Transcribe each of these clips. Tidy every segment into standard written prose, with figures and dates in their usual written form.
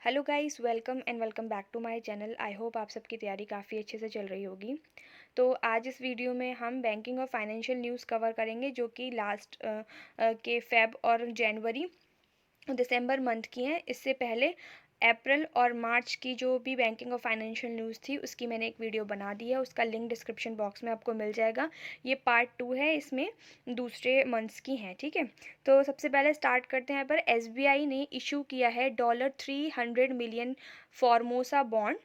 Hello guys, welcome back to my channel. I hope आप सबकी तैयारी काफ़ी अच्छे से चल रही होगी। तो आज इस वीडियो में हम बैंकिंग और फाइनेंशियल न्यूज़ कवर करेंगे जो कि लास्ट के फेब और जनवरी दिसंबर मंथ की हैं। इससे पहले अप्रैल और मार्च की जो भी बैंकिंग और फाइनेंशियल न्यूज़ थी उसकी मैंने एक वीडियो बना दी है, उसका लिंक डिस्क्रिप्शन बॉक्स में आपको मिल जाएगा। ये पार्ट 2 है, इसमें दूसरे मंथ्स की हैं। ठीक है, तो सबसे पहले स्टार्ट करते हैं। यहाँ पर एसबीआई ने इशू किया है $300 million Formosa bond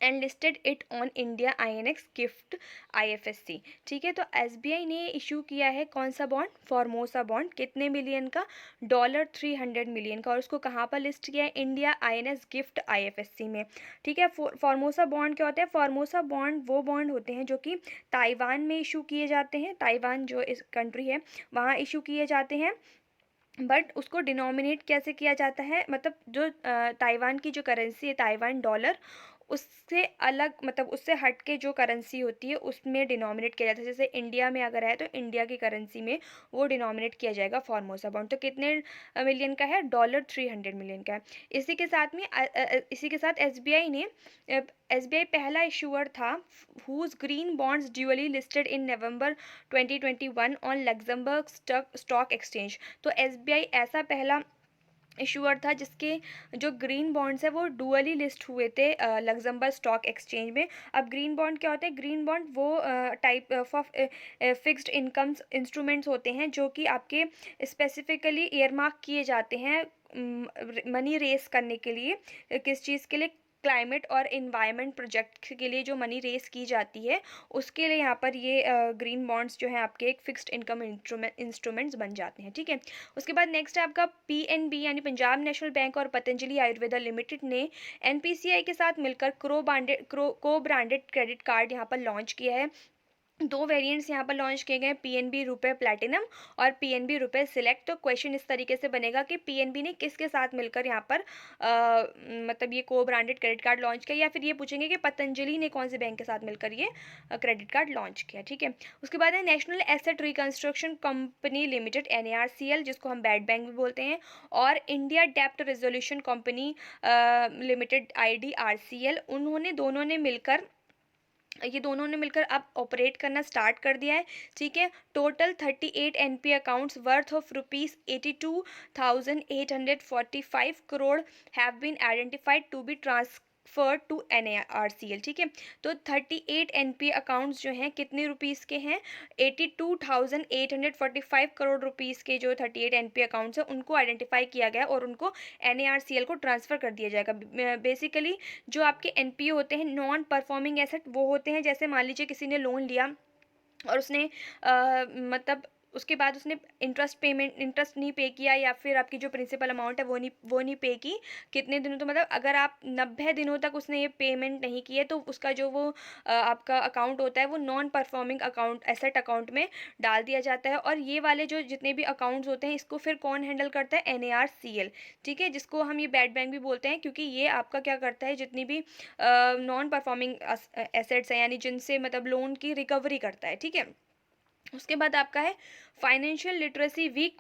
and listed it on India INX gift IFSC. ठीक है, तो एसबीआई ने इशू किया है कौन सा बॉन्ड? Formosa bond. कितने मिलियन का? $300 मिलियन का। और उसको कहाँ पर लिस्ट किया है? इंडिया आईएनएक्स गिफ्ट आईएफएससी में। ठीक है, फॉर्मोसा बॉन्ड क्या होता है? फॉर्मोसा बॉन्ड वो बॉन्ड होते हैं जो कि ताइवान में इशू किए जाते हैं। ताइवान जो इस कंट्री है वहाँ इशू किए जाते हैं, बट उसको डिनोमिनेट कैसे किया जाता है? मतलब जो ताइवान की जो करेंसी है, ताइवान डॉलर, उससे अलग, मतलब उससे हट के जो करेंसी होती है उसमें डिनोमिनेट किया जाता है। जैसे इंडिया में अगर है तो इंडिया की करेंसी में वो डिनोमिनेट किया जाएगा फॉर्मोसा बॉन्ड। तो कितने मिलियन का है? $300 मिलियन का है। इसी के साथ एसबीआई पहला इशूअर था whose green bonds dually listed in November 2021 on Luxembourg stock exchange. तो एसबीआई ऐसा पहला इशूअर था जिसके जो ग्रीन बॉन्ड्स है वो डुअली लिस्ट हुए थे लग्जमबर्ग स्टॉक एक्सचेंज में। अब ग्रीन बॉन्ड क्या होता है? ग्रीन बॉन्ड वो type of fixed incomes instruments होते हैं जो कि आपके स्पेसिफिकली ईयरमार्क किए जाते हैं मनी रेस करने के लिए। किस चीज़ के लिए? क्लाइमेट और इन्वायरमेंट प्रोजेक्ट के लिए जो मनी रेस की जाती है उसके लिए यहाँ पर ये ग्रीन बॉन्ड्स जो हैं आपके एक फिक्स्ड इनकम इंस्ट्रूमेंट्स बन जाते हैं। ठीक है, उसके बाद नेक्स्ट है आपका पीएनबी यानी पंजाब नेशनल बैंक और पतंजलि आयुर्वेदा लिमिटेड ने एनपीसीआई के साथ मिलकर को ब्रांडेड क्रेडिट कार्ड यहाँ पर लॉन्च किया है। दो वेरिएंट्स यहाँ पर लॉन्च किए गए हैं, पीएनबी रुपए प्लैटिनम और पीएनबी रुपए सिलेक्ट। तो क्वेश्चन इस तरीके से बनेगा कि पीएनबी ने किसके साथ मिलकर यहाँ पर मतलब ये को ब्रांडेड क्रेडिट कार्ड लॉन्च किया, या फिर ये पूछेंगे कि पतंजलि ने कौन से बैंक के साथ मिलकर ये क्रेडिट कार्ड लॉन्च किया। ठीक है, उसके बाद है national asset reconstruction company limited NARCL, जिसको हम बैड बैंक भी बोलते हैं, और इंडिया डेप्ट रेजोल्यूशन कंपनी लिमिटेड आईडीआरसीएल, ये दोनों ने मिलकर अब ऑपरेट करना स्टार्ट कर दिया है। ठीक है, total 38 NP accounts worth of ₹82,845 crore have been identified to be transfer to NRCL. ठीक है, तो 38 एनपी अकाउंट्स जो हैं कितने रुपीस के हैं? 82,845 करोड़ रुपीस के जो 38 एनपी अकाउंट्स हैं उनको आइडेंटिफाई किया गया और उनको एनआरसीएल को ट्रांसफर कर दिया जाएगा। बेसिकली जो आपके एनपीए होते हैं, नॉन परफॉर्मिंग एसेट, वो होते हैं जैसे मान लीजिए किसी ने लोन लिया और उसने मतलब उसके बाद उसने इंटरेस्ट नहीं पे किया, या फिर आपकी जो प्रिंसिपल अमाउंट है वो नहीं पे की कितने दिनों, तो मतलब अगर आप 90 दिनों तक उसने ये पेमेंट नहीं की है तो उसका जो वो आपका अकाउंट होता है वो non performing account, asset account में डाल दिया जाता है। और ये वाले जो जितने भी अकाउंट्स होते हैं इसको फिर कौन हैंडल करता है? एनएआरसीएल। ठीक है, जिसको हम ये बैड बैंक भी बोलते हैं, क्योंकि ये आपका क्या करता है, जितनी भी नॉन परफॉर्मिंग एसेट्स हैं यानी जिनसे मतलब लोन की रिकवरी करता है। ठीक है, उसके बाद आपका है फाइनेंशियल लिटरेसी वीक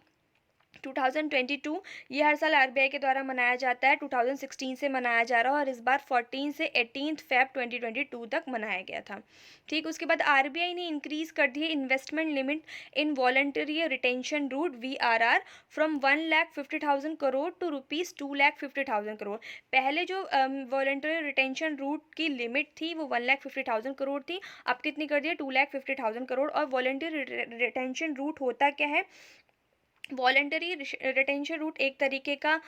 2022। ये हर साल आरबीआई के द्वारा मनाया जाता है, 2016 से मनाया जा रहा है और इस बार 14 से 18 फेब 2022 तक मनाया गया था। ठीक, उसके बाद आरबीआई ने इंक्रीज कर दी है investment limit in voluntary retention route VRR from 1,50,000 crore to ₹2,50,000 crore. पहले जो वॉलंटरी रिटेंशन रूट की लिमिट थी वो 1,50,000 करोड़ थी, अब कितनी कर दी है? 2,50,000 करोड़। और वॉलंटरी रिटेंशन रूट होता क्या है? वॉलंटरी रिटेंशन रूट एक तरीके का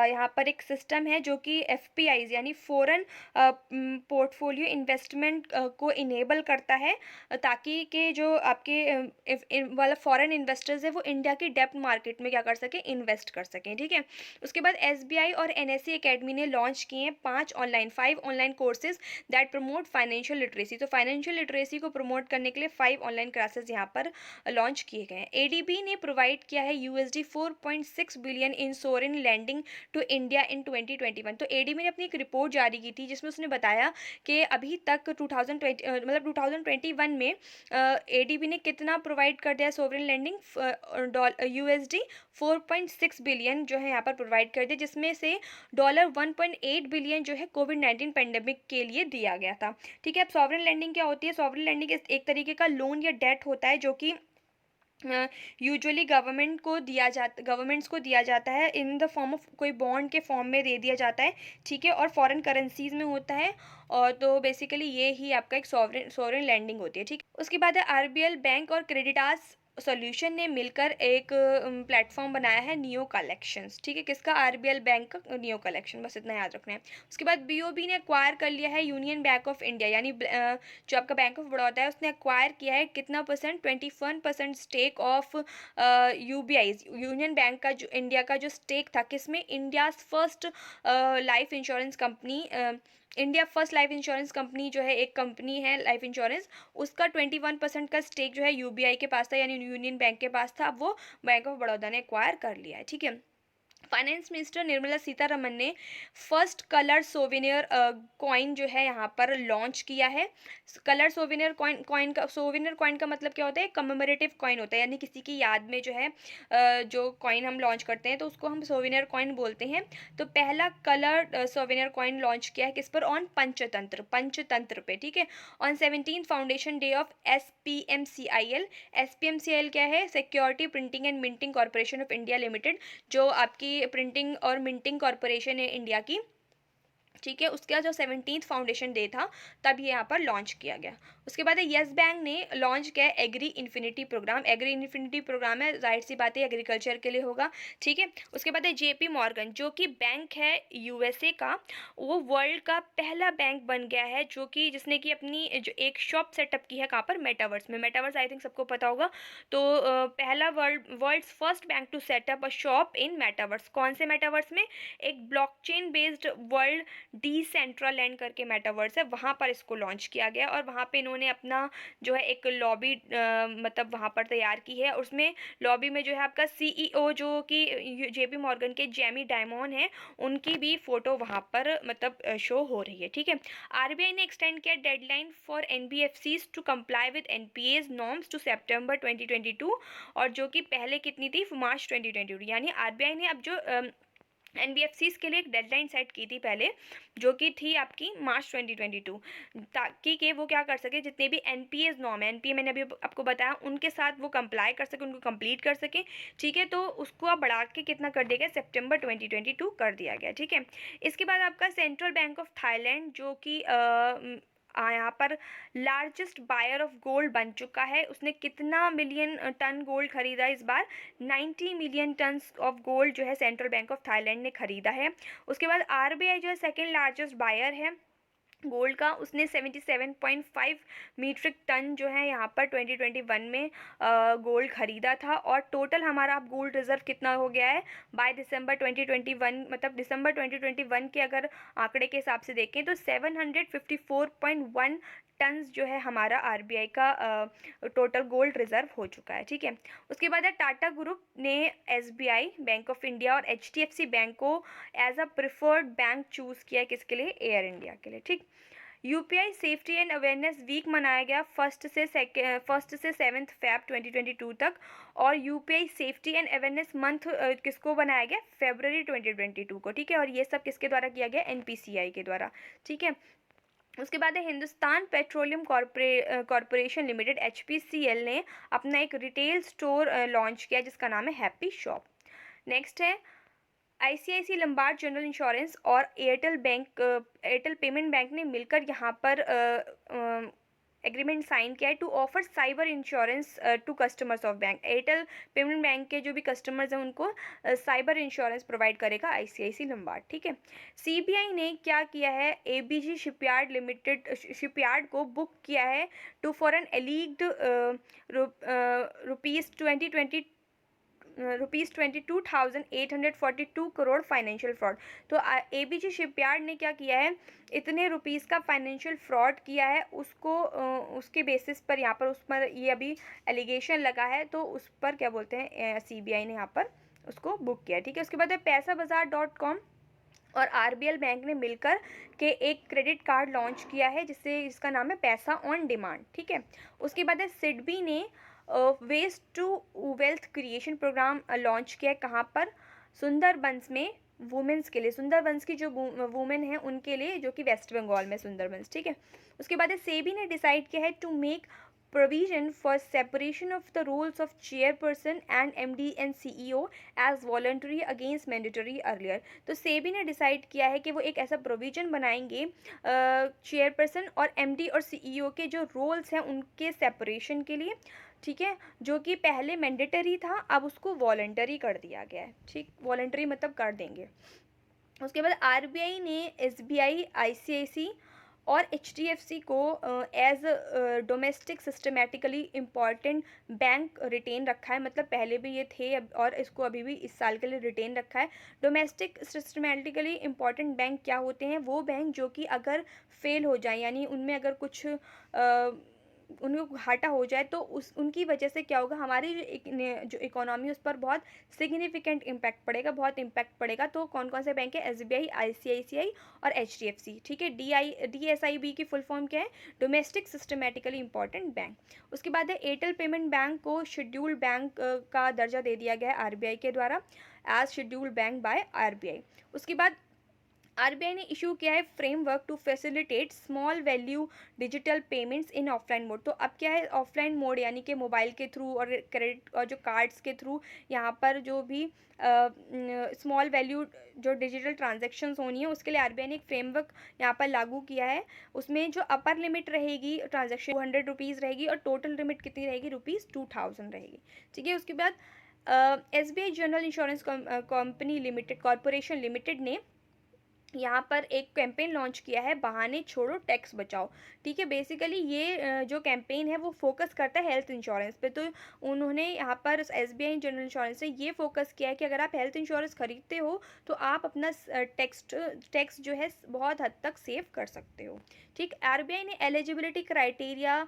यहाँ पर एक सिस्टम है जो कि एफपीआईज यानी फॉरेन पोर्टफोलियो इन्वेस्टमेंट को इनेबल करता है, ताकि के जो आपके वाला फॉरेन इन्वेस्टर्स है वो इंडिया की डेब्ट मार्केट में क्या कर सकें? इन्वेस्ट कर सकें। ठीक है, उसके बाद एसबीआई और एनएससी एकेडमी ने लॉन्च किए हैं 5 online courses that promote financial literacy. तो फाइनेंशियल लिटरेसी को प्रमोट करने के लिए 5 ऑनलाइन क्लासेस यहाँ पर लॉन्च किए गए हैं। एडीबी ने प्रोवाइड किया है $4.6 billion in sovereign lending to India in 2021। तो एडीबी ने अपनी एक रिपोर्ट जारी की थी जिसमें उसने बताया कि अभी तक 2020 मतलब 2021 में एडीबी ने कितना प्रोवाइड कर दिया सोवरेन लैंडिंग, यूएसडी 4.6 बिलियन जो है यहाँ पर प्रोवाइड कर दिया, जिसमें से $1.8 बिलियन जो है कोविड-19 पेंडेमिक के लिए दिया गया था। ठीक है, अब सॉवरेन लैंडिंग क्या होती है? सॉवरेन लैंडिंग एक तरीके का लोन या डेट होता है जो कि यूजुअली गवर्नमेंट्स को दिया जाता है इन द फॉर्म ऑफ कोई बॉन्ड के फॉर्म में दे दिया जाता है। ठीक है, और फॉरेन करेंसीज में होता है। और तो बेसिकली ये ही आपका एक सॉवरेन लैंडिंग होती है। ठीक, उसके बाद है आरबीएल बैंक और क्रेडिटास सॉल्यूशन ने मिलकर एक प्लेटफॉर्म बनाया है नियो कलेक्शंस। ठीक है, किसका? आरबीएल बैंक का नियो कलेक्शन, बस इतना याद रखना है। उसके बाद बीओबी ने एक्वायर कर लिया है यूनियन बैंक ऑफ इंडिया, यानी जो आपका बैंक ऑफ बड़ौदा है उसने एक्वायर किया है कितना percent? 21% stake of UBI, union bank का जो इंडिया का जो स्टेक था किसमें? India's first life insurance company, India first life insurance company जो है एक कंपनी है लाइफ इंश्योरेंस, उसका 21% का स्टेक जो है यूबीआई के पास था, यानी यूनियन बैंक के पास था। अब वो बैंक ऑफ बड़ौदा ने एक्वायर कर लिया है। ठीक है, फाइनेंस मिनिस्टर निर्मला सीतारमन ने फर्स्ट कलर सोवेनियर कॉइन जो है यहाँ पर लॉन्च किया है। कलर सोवेनियर कॉइन का मतलब क्या होता है? कमेमोरेटिव कॉइन होता है, यानी किसी की याद में जो है जो कॉइन हम लॉन्च करते हैं तो उसको हम सोवेनियर कॉइन बोलते हैं। तो पहला कलर सोवेनियर कॉइन लॉन्च किया है किस पर? ऑन पंचतंत्र पे। ठीक है, ऑन 17 फाउंडेशन डे ऑफ एसपीएमसीआईएल। एसपीएमसीआईएल क्या है? Security printing and minting corporation of India limited, जो आपकी प्रिंटिंग और मिंटिंग कॉर्पोरेशन है इंडिया की। ठीक है, उसका जो 17th फाउंडेशन डे था तब ये यहाँ पर लॉन्च किया गया। उसके बाद यस बैंक ने लॉन्च किया agri infinity programme. Agri infinity programme है, जाहिर सी बात है एग्रीकल्चर के लिए होगा। ठीक है, उसके बाद जेपी मॉर्गन जो कि बैंक है यूएसए का, वो वर्ल्ड का पहला बैंक बन गया है जो कि जिसने की अपनी जो एक शॉप सेटअप की है कहाँ पर? मेटावर्स में। मेटावर्स आई थिंक सबको पता होगा। तो पहला world's first bank to setup a shop in metaverse. कौन से मेटावर्स में? एक ब्लॉकचेन बेस्ड वर्ल्ड डिसेंट्रलैंड करके मेटावर्स है, वहाँ पर इसको लॉन्च किया गया और वहाँ पे इन्होंने अपना जो है एक लॉबी मतलब वहाँ पर तैयार की है। उसमें लॉबी में जो है आपका सीईओ जो कि जेपी मॉर्गन के जेमी डायमंड हैं, उनकी भी फोटो वहाँ पर मतलब शो हो रही है। ठीक है, आरबीआई ने एक्सटेंड किया deadline for NBFCs to comply with NPAs norms to September 2022, और जो कि पहले कितनी थी? मार्च 2022। यानी आरबीआई ने अब जो एनबीएफसीज के लिए एक डेडलाइन सेट की थी पहले, जो कि थी आपकी मार्च 2022, ताकि कि वो क्या कर सके, जितने भी एनपीएस नॉर्म है, एनपीए मैंने अभी आपको बताया, उनके साथ वो कंप्लाई कर सके, उनको कंप्लीट कर सके। ठीक है, तो उसको अब बढ़ा के कितना कर दिया गया? सितंबर 2022 कर दिया गया। ठीक है, इसके बाद आपका सेंट्रल बैंक ऑफ थाईलैंड जो कि यहाँ पर लार्जेस्ट बायर ऑफ गोल्ड बन चुका है। उसने कितना मिलियन टन गोल्ड खरीदा इस बार? 90 मिलियन टन ऑफ गोल्ड जो है सेंट्रल बैंक ऑफ थाईलैंड ने खरीदा है। उसके बाद आरबीआई जो है सेकेंड लार्जेस्ट बायर है गोल्ड का, उसने 77.5 मीट्रिक टन जो है यहाँ पर 2021 में गोल्ड खरीदा था। और टोटल हमारा अब गोल्ड रिजर्व कितना हो गया है बाय दिसंबर 2021, मतलब दिसंबर 2021 के अगर आंकड़े के हिसाब से देखें तो 754.1 टन्स जो है हमारा आरबीआई का टोटल गोल्ड रिजर्व हो चुका है। ठीक है, उसके बाद है टाटा ग्रुप ने एसबीआई, बैंक ऑफ इंडिया और एचडीएफसी बैंक को as a preferred bank choose किया किसके लिए? एयर इंडिया के लिए। ठीक, UPI safety and awareness week मनाया गया 1 से 7 फेब 2022 तक, और UPI safety and awareness month किसको बनाया गया? फरवरी 2022 को। ठीक है, और ये सब किसके द्वारा किया गया? एनपीसीआई के द्वारा। ठीक है, उसके बाद है Hindustan petroleum corporation limited HPCL ने अपना एक रिटेल स्टोर लॉन्च किया जिसका नाम है हैप्पी शॉप। नेक्स्ट है आईसीआईसी लंबार्ड जनरल इंश्योरेंस और एयरटेल पेमेंट बैंक ने मिलकर यहाँ पर एग्रीमेंट साइन किया है to offer cyber insurance to customers of bank. Airtel payment bank के जो भी कस्टमर्स हैं उनको साइबर इंश्योरेंस प्रोवाइड करेगा आईसीआईसी लंबार्ड। ठीक है, सीबीआई ने क्या किया है? एबीजी शिपयार्ड लिमिटेड शिपयार्ड को बुक किया है to for an alleged rupees ₹22,842 crore financial fraud. तो एबीजी शिपयार्ड ने क्या किया है, इतने रुपीस का फाइनेंशियल फ्रॉड किया है, उसको उसके बेसिस पर यहाँ पर उस पर ये अभी एलिगेशन लगा है, तो उस पर क्या बोलते हैं सीबीआई ने यहाँ पर उसको बुक किया। ठीक है, उसके बाद है पैसाबाजार.com और आरबीएल बैंक ने मिलकर के एक क्रेडिट कार्ड लॉन्च किया है जिसका नाम है पैसा ऑन डिमांड। ठीक है, उसके बाद है सिडबी ने waste to wealth creation programme launch किया है। कहाँ पर? सुंदरबंस में वुमेन्स के लिए, सुंदरबंस की जो वुमेन हैं उनके लिए, जो कि वेस्ट बंगाल में सुंदरबंस। ठीक है, उसके बाद है सेबी ने डिसाइड किया है to make provision for separation of the roles of chairperson and MD and CEO as voluntary against mandatory earlier। तो सेबी ने डिसाइड किया है कि वो एक ऐसा प्रोविजन बनाएंगे चेयरपर्सन और एमडी और सीईओ के जो रोल्स हैं उनके सेपरेशन के लिए। ठीक है, जो कि पहले मैंडेटरी था, अब उसको वॉलंटरी कर दिया गया है। ठीक, वॉलंटरी मतलब कर देंगे। उसके बाद आरबीआई ने एसबीआई, आईसीआईसी और एचडीएफसी को as domestic systemically important bank retain रखा है। मतलब पहले भी ये थे और इसको अभी भी इस साल के लिए रिटेन रखा है। डोमेस्टिक सिस्टमेटिकली इम्पॉर्टेंट बैंक क्या होते हैं? वो बैंक जो कि अगर फेल हो जाए, यानी उनमें अगर कुछ उनको घाटा हो जाए, तो उनकी वजह से क्या होगा, हमारी जो इकोनॉमी उस पर बहुत सिग्निफिकेंट इम्पैक्ट पड़ेगा, बहुत इम्पैक्ट पड़ेगा। तो कौन कौन से बैंक है? एसबीआई, आईसीआईसीआई और एचडीएफसी। ठीक है, डीएसआईबी की फुल फॉर्म क्या है? Domestic systemically important bank. उसके बाद है एयरटेल पेमेंट बैंक को शेड्यूल्ड बैंक का दर्जा दे दिया गया है आरबीआई के द्वारा, as scheduled bank by RBI. उसके बाद आरबीआई ने इशू किया है framework to facilitate small value digital payments in offline mode. तो अब क्या है, ऑफलाइन मोड यानी कि मोबाइल के थ्रू और क्रेडिट और जो कार्ड्स के थ्रू यहाँ पर जो भी स्मॉल वैल्यू जो डिजिटल ट्रांजेक्शन्स होनी है, उसके लिए आरबीआई ने एक फ्रेमवर्क यहाँ पर लागू किया है। उसमें जो अपर लिमिट रहेगी ट्रांजेक्शन ₹200 रहेगी और टोटल लिमिट कितनी रहेगी? ₹2000 रहेगी। ठीक है, उसके बाद SBI general insurance company limited corporation limited ने यहाँ पर एक कैंपेन लॉन्च किया है, बहाने छोड़ो टैक्स बचाओ। ठीक है, बेसिकली ये जो कैंपेन है वो फोकस करता है हेल्थ इंश्योरेंस पे। तो उन्होंने यहाँ पर एसबीआई जनरल इंश्योरेंस से ये फोकस किया है कि अगर आप हेल्थ इंश्योरेंस खरीदते हो तो आप अपना टैक्स जो है बहुत हद तक सेव कर सकते हो। ठीक, आरबीआई ने एलिजिबिलिटी क्राइटेरिया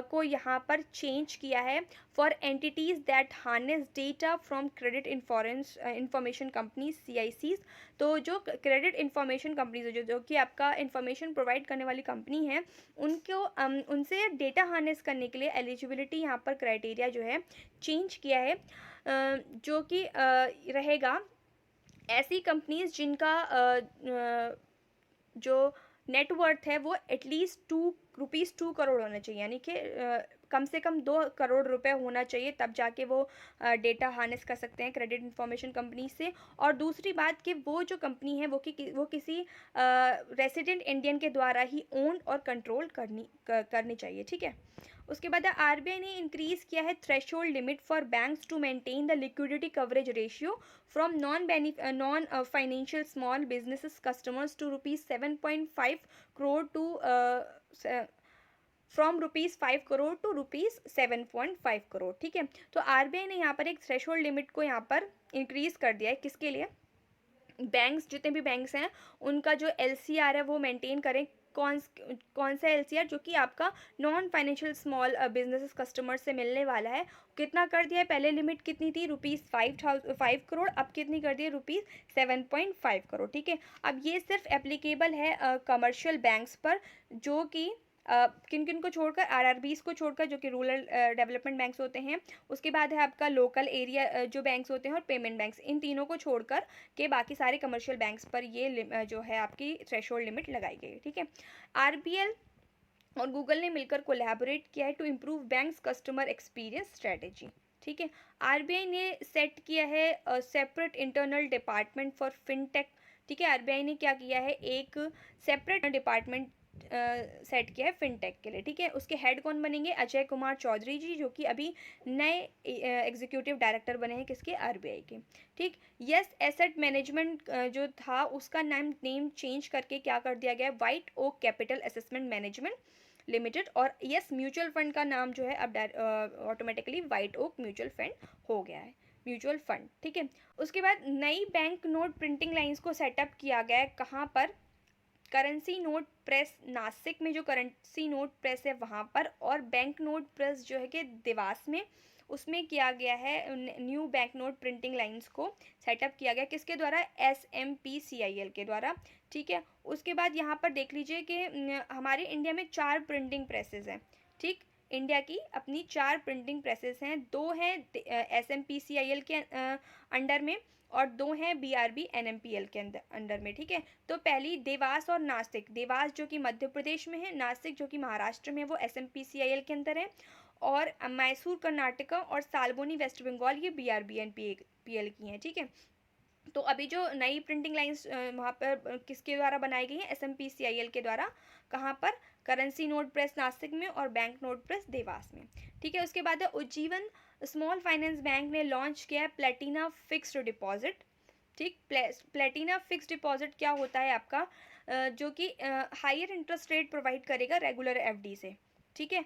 को यहाँ पर चेंज किया है for entities that harness data from credit information companies CICs। तो जो क्रेडिट इंफॉर्मेशन कंपनीज जो कि आपका इंफॉर्मेशन प्रोवाइड करने वाली कंपनी है, उनको उनसे डेटा हार्नेस करने के लिए एलिजिबिलिटी यहाँ पर क्राइटेरिया जो है चेंज किया है, जो कि रहेगा ऐसी कंपनीज जिनका जो नेटवर्थ है वो एटलीस्ट ₹2 करोड़ होना चाहिए, यानी कि कम से कम 2 करोड़ रुपए होना चाहिए, तब जाके वो डेटा हार्नेस कर सकते हैं क्रेडिट इंफॉर्मेशन कंपनी से। और दूसरी बात कि वो जो कंपनी है वो किसी रेसिडेंट इंडियन के द्वारा ही ओन और कंट्रोल करनी चाहिए। ठीक है, उसके बाद आरबीआई ने इंक्रीज किया है threshold limit for banks to maintain the liquidity coverage ratio from non financial small businesses customers to ₹7.5 crore to from ₹5 crore to ₹7.5 crore. ठीक है, तो आरबीआई ने यहाँ पर एक थ्रेशोल्ड लिमिट को यहाँ पर इंक्रीज कर दिया है। किसके लिए? बैंक्स, जितने भी बैंक्स हैं उनका जो LCR है वो मेंटेन करें। कौन सा LCR? जो कि आपका non financial small businesses customer से मिलने वाला है। कितना कर दिया है? पहले लिमिट कितनी थी? ₹5 करोड़, अब कितनी कर दी है? ₹7.5 करोड़। ठीक है, अब ये सिर्फ एप्लीकेबल है कमर्शियल बैंक्स पर, जो कि किन किन को छोड़कर, RRBs को छोड़कर, जो कि रूरल डेवलपमेंट बैंक्स होते हैं। उसके बाद है आपका लोकल एरिया जो बैंक्स होते हैं और पेमेंट बैंक्स, इन तीनों को छोड़कर के बाकी सारे कमर्शियल बैंक्स पर ये जो है आपकी थ्रेशोल्ड लिमिट लगाई गई है। ठीक है, आरबीएल और गूगल ने मिलकर कोलैबोरेट किया है to improve banks customer experience strategy. ठीक है, आरबीआई ने सेट किया है separate internal department for fintech. ठीक है, आरबीआई ने क्या किया है? एक सेपरेट डिपार्टमेंट सेट किया है फिनटेक के लिए। ठीक है, उसके हेड कौन बनेंगे? अजय कुमार चौधरी जी, जो कि अभी नए एग्जीक्यूटिव डायरेक्टर बने हैं किसके? आरबीआई के। ठीक, यस एसेट मैनेजमेंट जो था उसका नेम चेंज करके क्या कर दिया गया है? White Oak capital assessment management limited. और यस म्यूचुअल फंड का नाम जो है अब automatically White Oak mutual fund हो गया है। म्यूचुअल फंड, ठीक है। उसके बाद नई बैंक नोट प्रिंटिंग लाइंस को सेटअप किया गया है, कहाँ पर? करेंसी नोट प्रेस नासिक में, जो करेंसी नोट प्रेस है वहाँ पर, और बैंक नोट प्रेस जो है कि देवास में, उसमें किया गया है new bank note printing lines को सेटअप किया गया, किसके द्वारा? SMPCIL के द्वारा, ठीक है। उसके बाद यहाँ पर देख लीजिए कि हमारे इंडिया में 4 प्रिंटिंग प्रेसेस हैं, ठीक। इंडिया की अपनी 4 प्रिंटिंग प्रेसेस हैं, 2 हैं SMPCIL के अंडर में, और 2 हैं BRB NMPL के अंडर में, ठीक है। तो पहली देवास और नासिक, देवास जो कि मध्य प्रदेश में है, नासिक जो कि महाराष्ट्र में, वो SMPCIL के अंदर है, और मैसूर कर्नाटका और साल्बोनी वेस्ट बंगाल ये BRB NPL की हैं, ठीक है। तो अभी जो नई प्रिंटिंग लाइंस वहाँ पर किसके द्वारा बनाई गई है? SMPCIL के द्वारा, कहाँ पर? करेंसी नोट प्रेस नासिक में और बैंक नोट प्रेस देवास में, ठीक है। उसके बाद है उज्जीवन स्मॉल फाइनेंस बैंक ने लॉन्च किया है प्लेटिना फिक्स्ड डिपॉजिट, ठीक। प्लेटिना फिक्स्ड डिपॉजिट क्या होता है आपका? जो कि हायर इंटरेस्ट रेट प्रोवाइड करेगा रेगुलर FD से, ठीक है।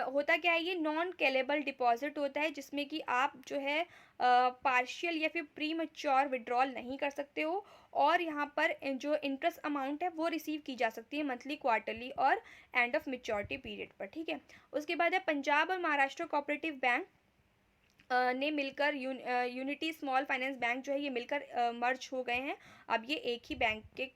होता क्या है, ये नॉन कैलेबल डिपॉजिट होता है, जिसमें कि आप जो है पार्शियल या फिर प्री मैच्योर विड्रॉल नहीं कर सकते हो, और यहाँ पर जो इंटरेस्ट अमाउंट है वो रिसीव की जा सकती है मंथली, क्वार्टरली और एंड ऑफ मेच्योरिटी पीरियड पर, ठीक है। उसके बाद है पंजाब और महाराष्ट्र कोऑपरेटिव बैंक ने मिलकर यूनिटी स्मॉल फाइनेंस बैंक जो है ये मिलकर मर्ज हो गए हैं, अब ये एक ही बैंक के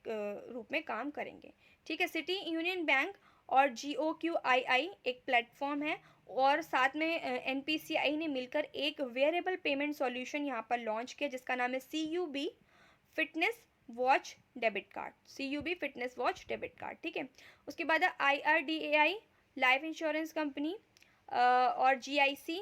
रूप में काम करेंगे, ठीक है। सिटी यूनियन बैंक और GOQII एक प्लेटफॉर्म है, और साथ में NPCI ने मिलकर एक वेरिएबल पेमेंट सॉल्यूशन यहाँ पर लॉन्च किया, जिसका नाम है CUB fitness watch debit card, CUB fitness watch debit card, ठीक है। उसके बाद है IRDAI लाइफ इंश्योरेंस कंपनी और GIC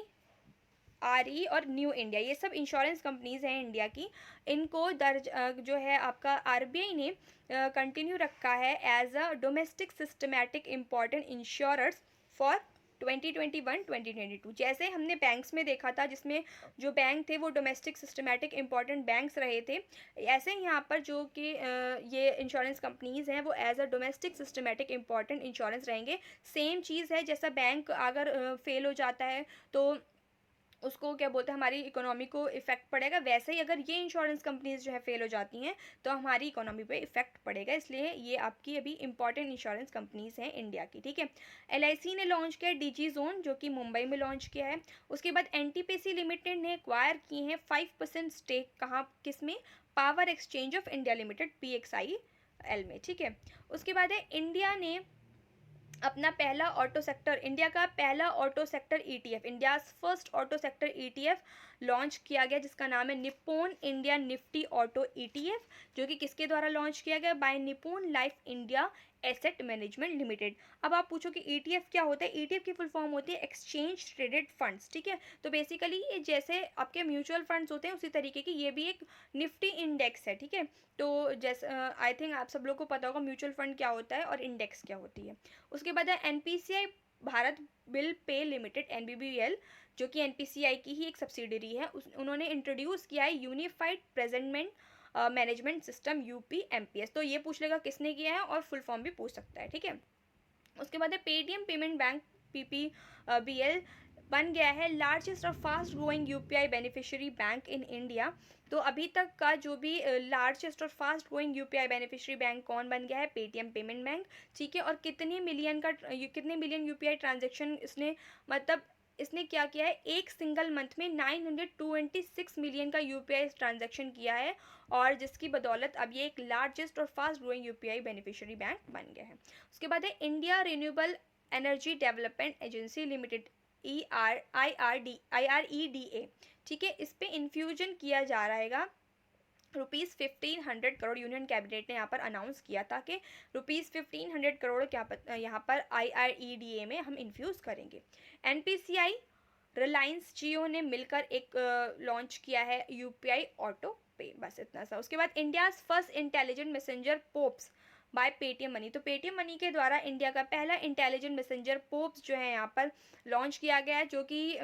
RE और न्यू इंडिया, ये सब इंश्योरेंस कंपनीज हैं इंडिया की, इनको जो है आपका RBI ने कंटिन्यू रखा है as a domestic systematic important insurers for 2021-2022। जैसे हमने बैंक्स में देखा था, जिसमें जो बैंक थे वो डोमेस्टिक सिस्टमैटिक इम्पॉर्टेंट बैंक्स रहे थे, ऐसे ही यहाँ पर जो कि ये इंश्योरेंस कंपनीज हैं वो as a domestic systematic important insurance रहेंगे। सेम चीज़ है, जैसा बैंक अगर फेल हो जाता है तो उसको क्या बोलते हैं, हमारी इकोनॉमी को इफेक्ट पड़ेगा, वैसे ही अगर ये इंश्योरेंस कंपनीज जो है फेल हो जाती हैं तो हमारी इकोनॉमी पे इफेक्ट पड़ेगा, इसलिए ये आपकी अभी इंपॉर्टेंट इंश्योरेंस कंपनीज हैं इंडिया की, ठीक है। LIC ने लॉन्च किया डिजी जोन, जो कि मुंबई में लॉन्च किया है। उसके बाद NTPC लिमिटेड ने एक्वायर किए हैं 5% स्टेक, कहाँ, किस में? Power exchange of India limited PXIL में, ठीक है। उसके बाद है इंडिया ने अपना पहला ऑटो सेक्टर, इंडिया का पहला auto sector ETF, India first auto sector ETF launch किया गया, जिसका नाम है Nippon India Nifty auto ETF, जो कि किसके द्वारा लॉन्च किया गया? By Nippon life India asset management limited. अब आप पूछो कि ETF क्या होता है? ETF की फुल फॉर्म होती है एक्सचेंज ट्रेडेड फंड्स, ठीक है। तो बेसिकली ये जैसे आपके म्यूचुअल फंड्स होते हैं उसी तरीके की ये भी एक निफ्टी इंडेक्स है, ठीक है। तो जैसे आई थिंक आप सब लोग को पता होगा म्यूचुअल फंड क्या होता है और इंडेक्स क्या होती है। उसके बाद है NPCI Bharat bill pay limited NBBL, जो कि NPCI की ही एक सब्सिडरी है, उन्होंने इंट्रोड्यूस किया है unified presentment management system UPMPS। तो ये पूछ लेगा किसने किया है, और फुल फॉर्म भी पूछ सकता है, ठीक है। उसके बाद है पेटीएम पेमेंट बैंक PPBL बन गया है लार्जेस्ट और fast growing UPI beneficiary bank in India. तो अभी तक का जो भी लार्जेस्ट और fast growing UPI beneficiary bank कौन बन गया है? पेटीएम पेमेंट बैंक, ठीक है। और कितने मिलियन UPI ट्रांजेक्शन इसने, मतलब इसने क्या किया है, एक सिंगल मंथ में 926 मिलियन का UPI ट्रांजेक्शन किया है, और जिसकी बदौलत अब ये एक लार्जेस्ट और fast growing UPI beneficiary bank बन गया है। उसके बाद है India renewable energy development agency limited IREDA, ठीक है। इस पे इन्फ्यूजन किया जा रहेगा ₹1500 करोड़, यूनियन कैबिनेट ने यहाँ पर अनाउंस किया था कि ₹1500 करोड़ क्या यहाँ पर IREDA में हम इन्फ्यूज़ करेंगे। NPCI रिलायंस जियो ने मिलकर एक लॉन्च किया है UPI ऑटो पे, बस इतना सा। उसके बाद India's first intelligent messenger Pops by Paytm money, तो पेटीएम मनी के द्वारा इंडिया का पहला इंटेलिजेंट मैसेंजर पोप्स जो है यहाँ पर लॉन्च किया गया है, जो कि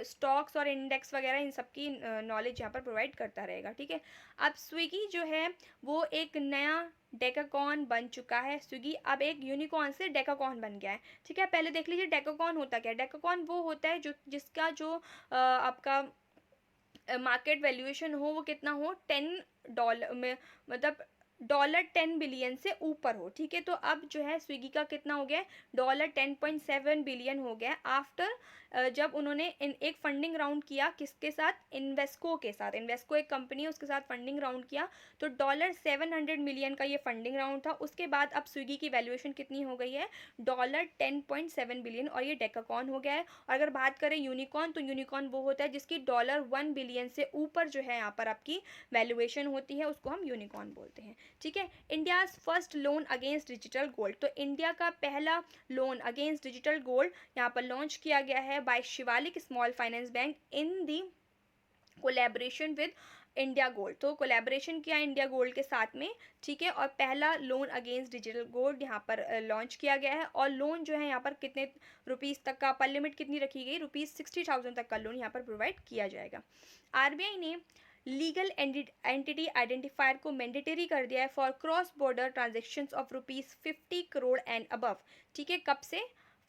स्टॉक्स और इंडेक्स वगैरह इन सब की नॉलेज यहाँ पर प्रोवाइड करता रहेगा, ठीक है। अब स्विगी जो है वो एक नया डेकाकॉन बन चुका है, स्विगी अब एक यूनिकॉर्न से डेकाकॉन बन गया है, ठीक है। पहले देख लीजिए डेकाकॉन होता क्या है। डेकाकॉन वो होता है जो जिसका जो आपका मार्केट वैल्यूएशन हो वो कितना हो, $10 में, मतलब $10 बिलियन से ऊपर हो, ठीक है। तो अब जो है स्विगी का कितना हो गया है, $10.7 बिलियन हो गया आफ्टर, जब उन्होंने एक फंडिंग राउंड किया, किसके साथ, इन्वेस्को के साथ। इन्वेस्को एक कंपनी है, उसके साथ फंडिंग राउंड किया, तो $700 मिलियन का ये फंडिंग राउंड था। उसके बाद अब स्विगी की वैल्यूएशन कितनी हो गई है, $10.7 बिलियन, और ये डेकाकॉन हो गया है। और अगर बात करें यूनिकॉर्न, तो यूनिकॉर्न वो होता है जिसकी $1 बिलियन से ऊपर जो है यहाँ पर आपकी वैल्यूएशन होती है, उसको हम यूनिकॉर्न बोलते हैं, ठीक है। India's first loan against digital gold, तो इंडिया का पहला लोन अगेंस्ट डिजिटल गोल्ड यहाँ पर लॉन्च किया गया है by Shivalik small finance bank in the collaboration with India gold. तो कोलैबोरेशन किया इंडिया गोल्ड के साथ में, ठीक है। और पहला लोन अगेंस्ट डिजिटल गोल्ड यहाँ पर लॉन्च किया गया है। और लोन जो है यहाँ पर कितने रुपीज़ तक का, अपर लिमिट कितनी रखी गई, ₹60,000 तक का लोन यहाँ पर प्रोवाइड किया जाएगा। आरबीआई ने लीगल एंटिटी आइडेंटिफायर को मैंडेटरी कर दिया है for cross border transactions of ₹50 crore and above, ठीक है। कब से,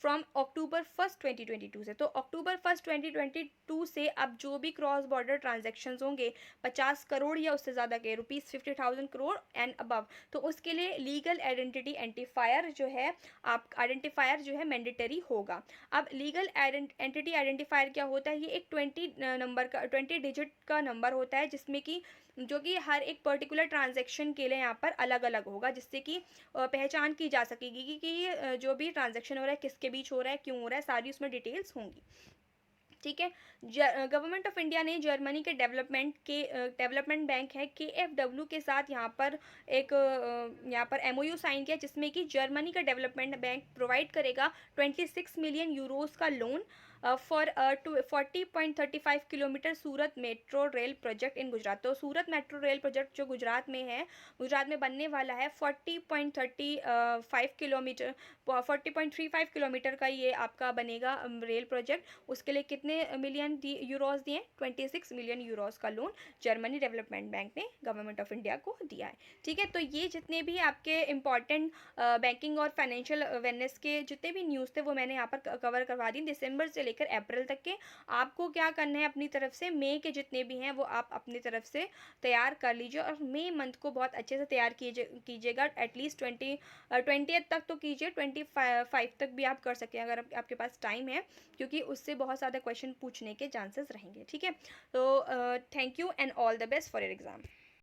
फ्रॉम October 1, 2022 से। तो October 1, 2022 से अब जो भी क्रॉस बॉर्डर ट्रांजेक्शन्स होंगे 50 करोड़ या उससे ज़्यादा के, ₹50,000 करोड़ एंड अबव, तो उसके लिए लीगल आइडेंटिटी एंटिफायर जो है, आप आइडेंटिफायर जो है मैंडेटरी होगा। अब लीगल एंटिटी आइडेंटिफायर क्या होता है, ये एक 20 डिजिट का नंबर होता है, जिसमें कि जो कि हर एक पर्टिकुलर ट्रांजेक्शन के लिए यहाँ पर अलग अलग होगा, जिससे कि पहचान की जा सकेगी कि ये जो भी ट्रांजेक्शन हो रहा है किसके बीच हो रहा है, क्यों हो रहा है, सारी उसमें डिटेल्स होंगी, ठीक है। गवर्नमेंट ऑफ इंडिया ने जर्मनी के डेवलपमेंट बैंक है KfW के साथ यहाँ पर एक यहाँ पर MOU साइन किया, जिसमें कि जर्मनी का डेवलपमेंट बैंक प्रोवाइड करेगा 26 मिलियन यूरोस का loan for 40.35 kilometre Surat metro rail project in Gujarat. तो सूरत मेट्रो रेल प्रोजेक्ट जो गुजरात में है, गुजरात में बनने वाला है, 40.35 किलोमीटर का ये आपका बनेगा रेल प्रोजेक्ट। उसके लिए कितने मिलियन यूरोस दिए, 26 मिलियन यूरोस का लोन जर्मनी डेवलपमेंट बैंक ने गवर्नमेंट ऑफ इंडिया को दिया है, ठीक है। तो ये जितने भी आपके इंपॉर्टेंट बैंकिंग और फाइनेंशियल अवेयरनेस के जितने भी न्यूज़ थे वो मैंने यहाँ पर कवर करवा दी, दिसंबर से लेकर अप्रैल तक के। आपको क्या करना है, अपनी तरफ से मई के जितने भी हैं वो आप अपनी तरफ से तैयार कर लीजिए, और मई मंथ को बहुत अच्छे से तैयार कीजिएगा। एटलीस्ट 20 तक तो कीजिए, 25 तक भी आप कर सकें अगर आपके पास टाइम है, क्योंकि उससे बहुत ज़्यादा क्वेश्चन पूछने के चांसेस रहेंगे, ठीक है। तो thank you and all the best for your exam.